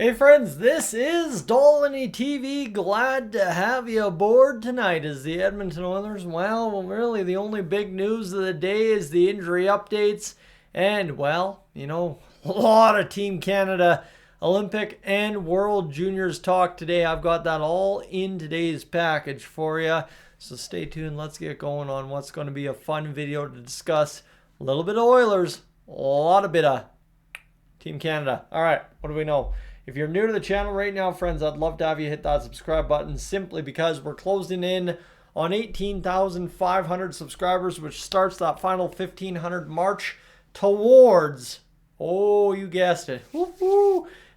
Hey friends, this is Dolynny TV. Glad to have you aboard tonight as the Edmonton Oilers. Well, really the only big news of the day is the injury updates and, a lot of Team Canada Olympic and World Juniors talk today. I've got that all in today's package for you. So stay tuned. Let's get going on what's going to be a fun video to discuss a little bit of Oilers, a lot of bit of Team Canada. All right, what do we know? If you're new to the channel right now, friends, I'd love to have you hit that subscribe button simply because we're closing in on 18,500 subscribers, which starts that final 1,500 march towards, oh, you guessed it,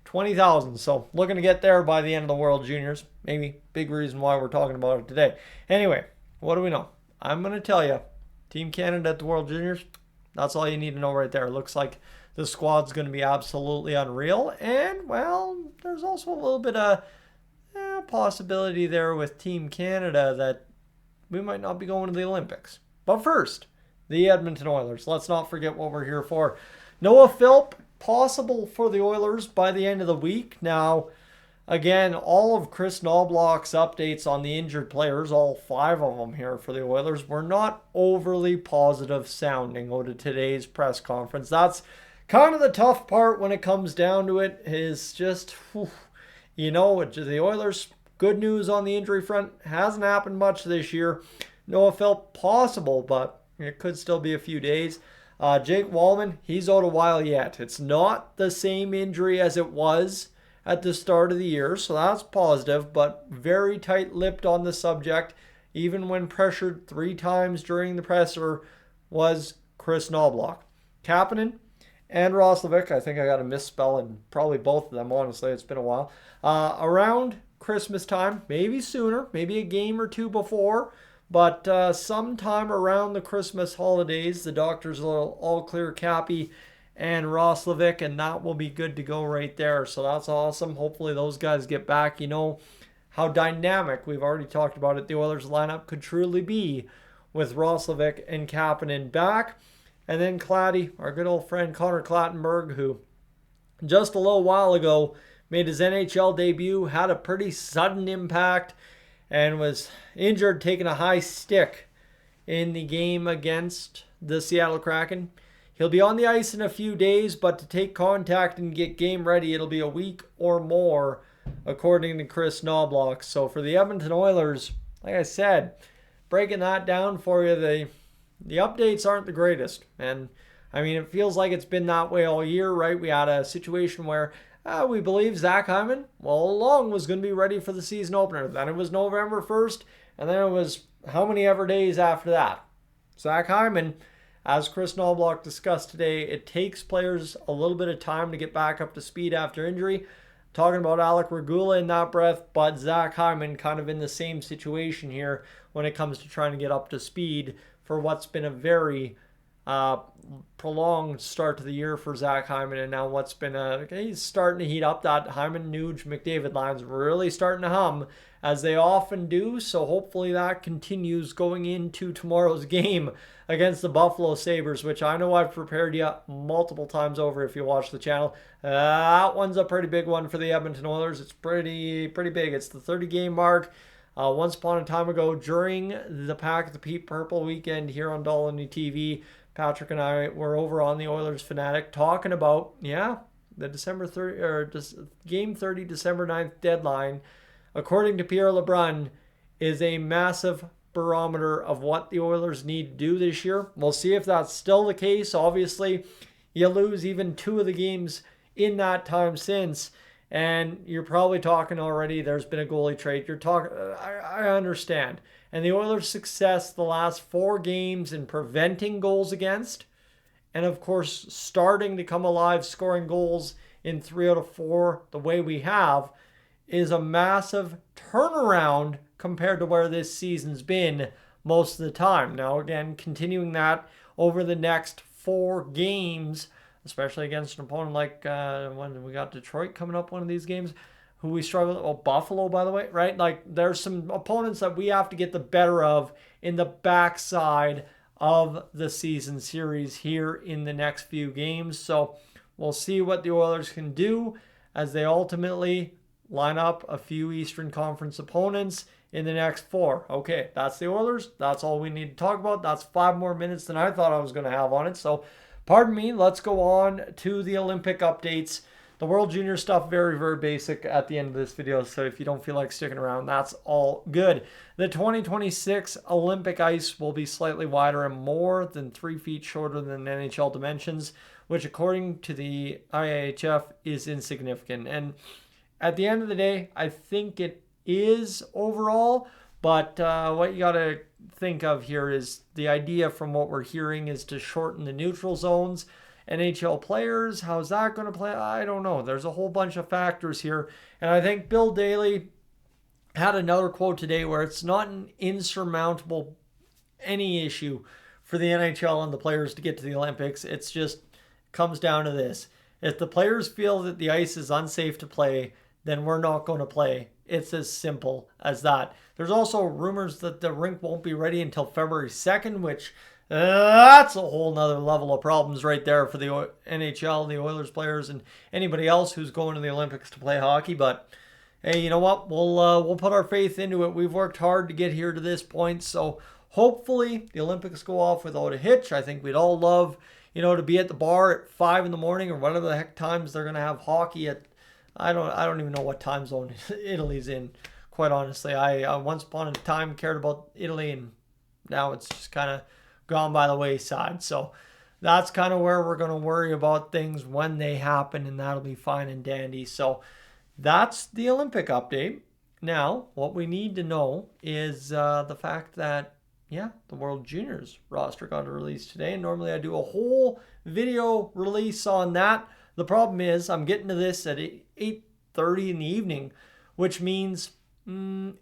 20,000. So looking to get there by the end of the World Juniors. Maybe big reason why we're talking about it today. Anyway, what do we know? I'm going to tell you, Team Canada at the World Juniors, that's all you need to know right there. It looks like the squad's going to be absolutely unreal. And, well, there's also a little bit of possibility there with Team Canada that we might not be going to the Olympics. But first, the Edmonton Oilers. Let's not forget what we're here for. Noah Philp, possible for the Oilers by the end of the week. Now, again, all of Kris Knoblauch's updates on the injured players, all 5 of them here for the Oilers, were not overly positive sounding out of today's press conference. That's kind of the tough part when it comes down to it, is just, the Oilers, good news on the injury front, hasn't happened much this year. Noah Philp possible, but it could still be a few days. Jake Wallman, he's out a while yet. It's not the same injury as it was at the start of the year, so that's positive, but very tight-lipped on the subject, even when pressured 3 times during the presser, was Kris Knoblauch. Kapanen and Roslovic, I think I got a misspell in probably both of them, honestly. It's been a while. Around Christmas time, maybe sooner, maybe a game or 2 before, but sometime around the Christmas holidays, the doctors will all clear Cappy and Roslovic, and that will be good to go right there. So that's awesome. Hopefully those guys get back. You know how dynamic, we've already talked about it, the Oilers lineup could truly be with Roslovic and Kapanen back. And then Clatty, our good old friend Connor Clattenburg, who just a little while ago made his NHL debut, had a pretty sudden impact, and was injured taking a high stick in the game against the Seattle Kraken. He'll be on the ice in a few days, but to take contact and get game ready, it'll be a week or more, according to Kris Knoblauch. So for the Edmonton Oilers, like I said, breaking that down for you, the updates aren't the greatest. And, I mean, it feels like it's been that way all year, right? We had a situation where we believe Zach Hyman, all along, was going to be ready for the season opener. Then it was November 1st, and then it was how many ever days after that. Zach Hyman, as Kris Knoblauch discussed today, it takes players a little bit of time to get back up to speed after injury. Talking about Alec Regula in that breath, but Zach Hyman kind of in the same situation here when it comes to trying to get up to speed for what's been a very prolonged start to the year for Zach Hyman, and now what's been he's starting to heat up. That Hyman, Nuge, McDavid line's really starting to hum, as they often do, so hopefully that continues going into tomorrow's game against the Buffalo Sabres, which I know I've prepared you multiple times over if you watch the channel. That one's a pretty big one for the Edmonton Oilers. It's pretty big. It's the 30-game mark. Once upon a time ago, during the Pack of the Pete Purple weekend here on Dolynny TV, Patrick and I were over on the Oilers Fanatic talking about, the December 30 or Game 30, December 9th deadline, according to Pierre LeBrun, is a massive barometer of what the Oilers need to do this year. We'll see if that's still the case. Obviously, you lose even 2 of the games in that time since, and you're probably talking already, there's been a goalie trade. You're talking, I understand. And the Oilers' success the last 4 games in preventing goals against, and of course, starting to come alive, scoring goals in 3 out of 4 the way we have, is a massive turnaround compared to where this season's been most of the time. Now, again, continuing that over the next 4 games, especially against an opponent like when we got Detroit coming up one of these games, who we struggle with. Oh, Buffalo, by the way, right? Like, there's some opponents that we have to get the better of in the backside of the season series here in the next few games. So we'll see what the Oilers can do as they ultimately line up a few Eastern Conference opponents in the next 4. Okay, that's the Oilers. That's all we need to talk about. That's 5 more minutes than I thought I was going to have on it. So, pardon me. Let's go on to the Olympic updates. The World Junior stuff, very, very basic at the end of this video. So if you don't feel like sticking around, that's all good. The 2026 Olympic ice will be slightly wider and more than 3 feet shorter than NHL dimensions, which according to the IIHF is insignificant. And at the end of the day, I think it is overall, but what you got to think of here is the idea from what we're hearing is to shorten the neutral zones. NHL players, how's that going to play? I don't know. There's a whole bunch of factors here. And I think Bill Daly had another quote today where it's not an insurmountable any issue for the NHL and the players to get to the Olympics. It's just comes down to this. If the players feel that the ice is unsafe to play, then we're not going to play. It's as simple as that. There's also rumors that the rink won't be ready until February 2nd, which that's a whole nother level of problems right there for the NHL, the Oilers players, and anybody else who's going to the Olympics to play hockey. But hey, you know what? We'll put our faith into it. We've worked hard to get here to this point, so hopefully the Olympics go off without a hitch. I think we'd all love, to be at the bar at 5 in the morning or whatever the heck times they're going to have hockey at. I don't even know what time zone Italy's in, quite honestly. I once upon a time cared about Italy, and now it's just kind of gone by the wayside. So that's kind of where we're going to worry about things when they happen, and that'll be fine and dandy. So that's the Olympic update. Now, what we need to know is the fact that, the World Juniors roster got released today. And normally I do a whole video release on that. The problem is I'm getting to this at 8:30 in the evening, which means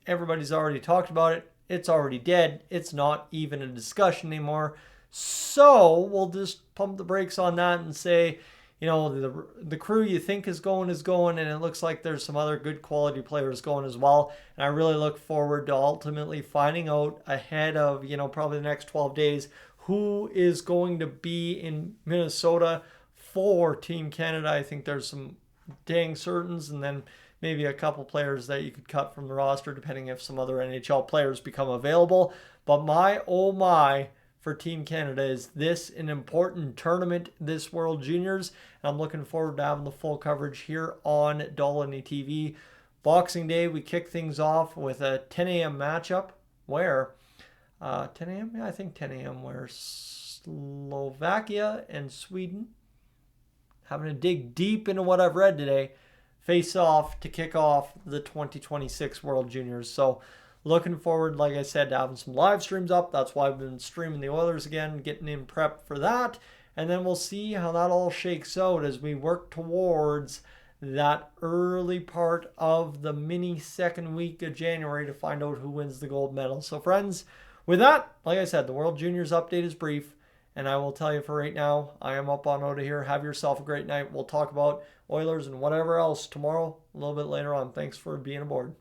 everybody's already talked about it. It's already dead. It's not even a discussion anymore. So we'll just pump the brakes on that and say, the crew you think is going, and it looks like there's some other good quality players going as well. And I really look forward to ultimately finding out ahead of, probably the next 12 days who is going to be in Minnesota for Team Canada. I think there's some dang certains, and then maybe a couple players that you could cut from the roster depending if some other NHL players become available. But my, oh my, for Team Canada, is this an important tournament, this World Juniors. And I'm looking forward to having the full coverage here on Dolynny TV. Boxing Day, we kick things off with a 10 a.m. matchup where, 10 a.m.? Yeah, I think 10 a.m. where Slovakia and Sweden, having to dig deep into what I've read today, face off to kick off the 2026 World Juniors. So looking forward, like I said, to having some live streams up. That's why I've been streaming the Oilers again, getting in prep for that. And then we'll see how that all shakes out as we work towards that early part of the mini second week of January to find out who wins the gold medal. So friends, with that, like I said, the World Juniors update is brief. And I will tell you for right now, I am up on out of here. Have yourself a great night. We'll talk about Oilers and whatever else tomorrow, a little bit later on. Thanks for being aboard.